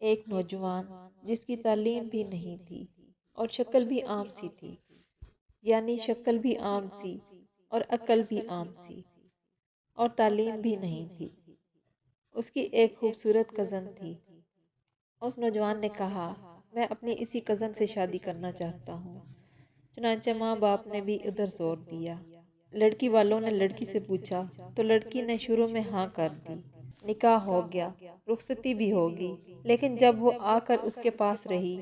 ایک نوجوان جس کی تعلیم بھی نہیں تھی اور شکل بھی عام سی تھی، یعنی شکل بھی عام سی اور عقل بھی عام سی، اور تعلیم بھی نہیں تھی۔ اس کی ایک خوبصورت کزن تھی۔ اس نوجوان نے کہا، میں اپنی اسی کزن سے شادی کرنا چاہتا ہوں۔ چنانچہ ماں باپ نے بھی ادھر زور دیا۔ لڑکی والوں نے لڑکی سے پوچھا تو لڑکی نے شروع میں ہاں کر دی۔ نکاح ہو گیا، رخصتی بھی ہوگی، لیکن جب وہ آ کر اس کے پاس رہی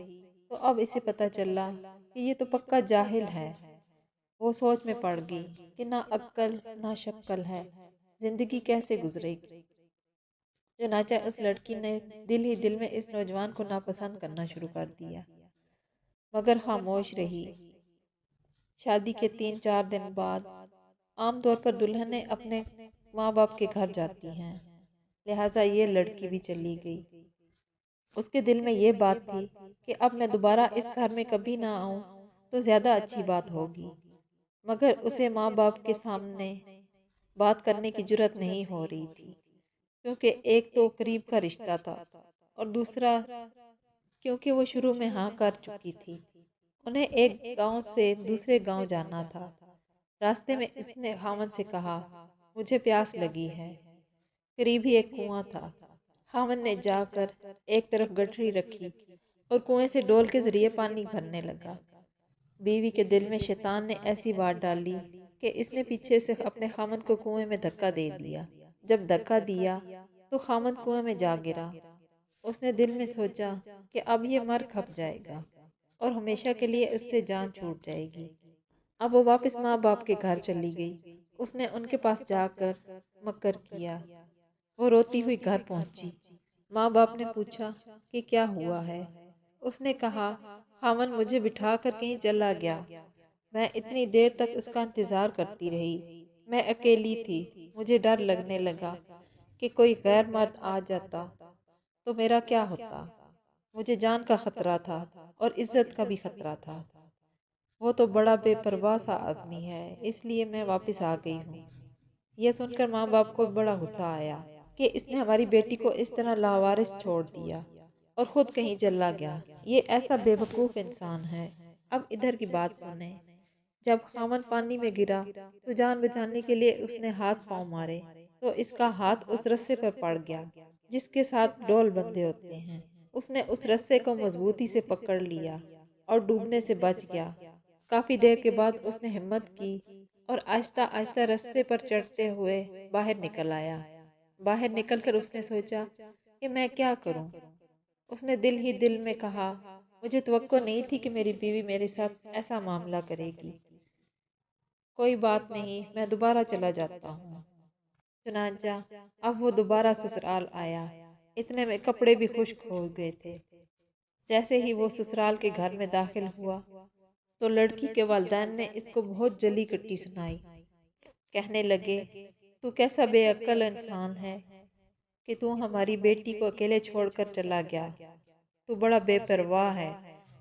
تو اب اسے پتہ چلا کہ یہ تو پکا جاہل ہے۔ وہ سوچ میں پڑ گئی کہ نہ عقل نہ شکل ہے، زندگی کیسے گزرے گی۔ چنانچہ اس لڑکی نے دل ہی دل میں اس نوجوان کو ناپسند کرنا شروع کر دیا، مگر خاموش رہی۔ شادی کے 3-4 دن بعد عام طور پر دلہنیں اپنے ماں باپ کے گھر جاتی ہیں، لہٰذا یہ لڑکی بھی چلی گئی۔ اس کے دل میں یہ بات تھی کہ اب میں دوبارہ اس گھر میں کبھی نہ آؤں تو زیادہ اچھی بات ہوگی، مگر اسے ماں باپ کے سامنے بات کرنے کی جرأت نہیں ہو رہی تھی، کیونکہ ایک تو قریب کا رشتہ تھا اور دوسرا کیونکہ وہ شروع میں ہاں کر چکی تھی۔ انہیں ایک گاؤں سے دوسرے گاؤں جانا تھا۔ راستے میں اس نے خاوند سے کہا، مجھے پیاس لگی ہے۔ قریب ہی ایک کنواں تھا۔ خاوند نے جا کر ایک طرف گٹری رکھی اور کنویں سے ڈول کے ذریعے پانی بھرنے لگا۔ بیوی کے دل میں شیطان نے ایسی بات ڈالی کہ اس نے پیچھے سے اپنے خاوند کو کنویں میں دھکا دے دیا۔ جب دھکا دیا تو خاوند کنویں میں جا گرا۔ اس نے دل میں سوچا کہ اب یہ مر کھپ جائے گا اور ہمیشہ کے لیے اس سے جان چھوٹ جائے گی۔ اب وہ واپس ماں باپ کے گھر چلی گئی۔ اس نے ان کے پاس جا کر مکر کیا۔ وہ روتی ہوئی گھر پہنچی۔ ماں باپ نے پوچھا کہ کیا ہوا ہے؟ اس نے کہا، خاوند مجھے بٹھا کر کہیں چلا گیا۔ میں اتنی دیر تک اس کا انتظار کرتی رہی۔ میں اکیلی تھی۔ مجھے ڈر لگنے لگا کہ کوئی غیر مرد آ جاتا تو میرا کیا ہوتا۔ مجھے جان کا خطرہ تھا اور عزت کا بھی خطرہ تھا۔ وہ تو بڑا بے پرواہ سا آدمی ہے، اس لیے میں واپس آ گئی ہوں۔ یہ سن کر ماں باپ کو بڑا غصہ آیا کہ اس نے ہماری بیٹی کو اس طرح لاوارث چھوڑ دیا اور خود کہیں چلا گیا۔ یہ ایسا بے وقوف انسان ہے۔ اب ادھر کی بات سنیں۔ جب خاوند پانی میں گرا تو جان بچانے کے لیے اس نے ہاتھ پاؤں مارے تو اس کا ہاتھ اس رسے پر پڑ گیا جس کے ساتھ ڈول بندھے ہوتے ہیں۔ اس نے اس رسے کو مضبوطی سے پکڑ لیا اور ڈوبنے سے بچ گیا۔ کافی دیر کے بعد اس نے ہمت کی اور آہستہ آہستہ رسے پر چڑھتے ہوئے باہر نکل آیا۔ باہر نکل کر اس نے سوچا کہ میں کیا کروں؟ اس نے دل ہی دل میں کہا، مجھے توقع نہیں تھی کہ میری بیوی میرے ساتھ ایسا معاملہ کرے گی۔ کوئی بات نہیں، میں دوبارہ چلا جاتا ہوں۔ چنانچہ اب وہ دوبارہ سسرال آیا۔ اتنے میں کپڑے بھی خشک ہو گئے تھے۔ جیسے ہی وہ سسرال کے گھر میں داخل ہوا تو لڑکی کے والدین نے اس کو بہت جلی کٹی سنائی۔ کہنے لگے، تو کیسا بے عقل انسان ہے کہ تو ہماری بیٹی کو اکیلے چھوڑ کر چلا گیا۔ تو بڑا بے پرواہ ہے،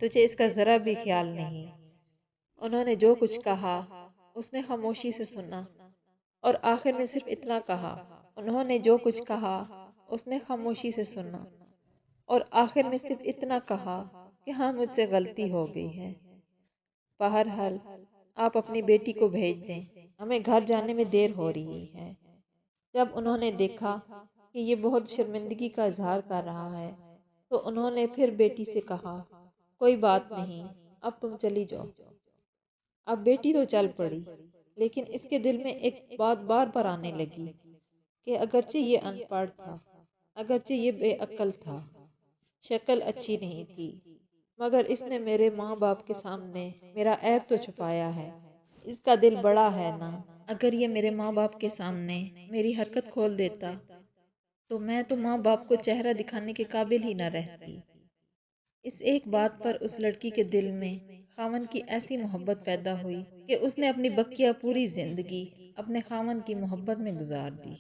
تجھے اس کا ذرا بھی خیال نہیں۔ انہوں نے جو کچھ کہا اس نے خاموشی سے سنا اور آخر میں صرف اتنا کہا۔ انہوں نے جو کچھ کہا اس نے خاموشی سے سنا اور آخر میں صرف اتنا کہا کہ ہاں، مجھ سے غلطی ہو گئی ہے۔ بہرحال آپ اپنی بیٹی کو بھیج دیں، ہمیں گھر جانے میں دیر ہو رہی ہے۔ جب انہوں نے دیکھا کہ یہ بہت شرمندگی کا اظہار کر رہا ہے تو انہوں نے پھر بیٹی سے کہا، کوئی بات نہیں، اب تم چلی جاؤ۔ اب بیٹی تو چل پڑی، لیکن اس کے دل میں ایک بات بار بار آنے لگی کہ اگرچہ یہ ان پڑھ تھا، اگرچہ یہ بے عقل تھا، شکل اچھی نہیں تھی، مگر اس نے میرے ماں باپ کے سامنے میرا عیب تو چھپایا ہے۔ اس کا دل بڑا ہے نا، اگر یہ میرے ماں باپ کے سامنے میری حرکت کھول دیتا تو میں تو ماں باپ کو چہرہ دکھانے کے قابل ہی نہ رہتی۔ اس ایک بات پر اس لڑکی کے دل میں خاوند کی ایسی محبت پیدا ہوئی کہ اس نے اپنی بقیہ پوری زندگی اپنے خاوند کی محبت میں گزار دی۔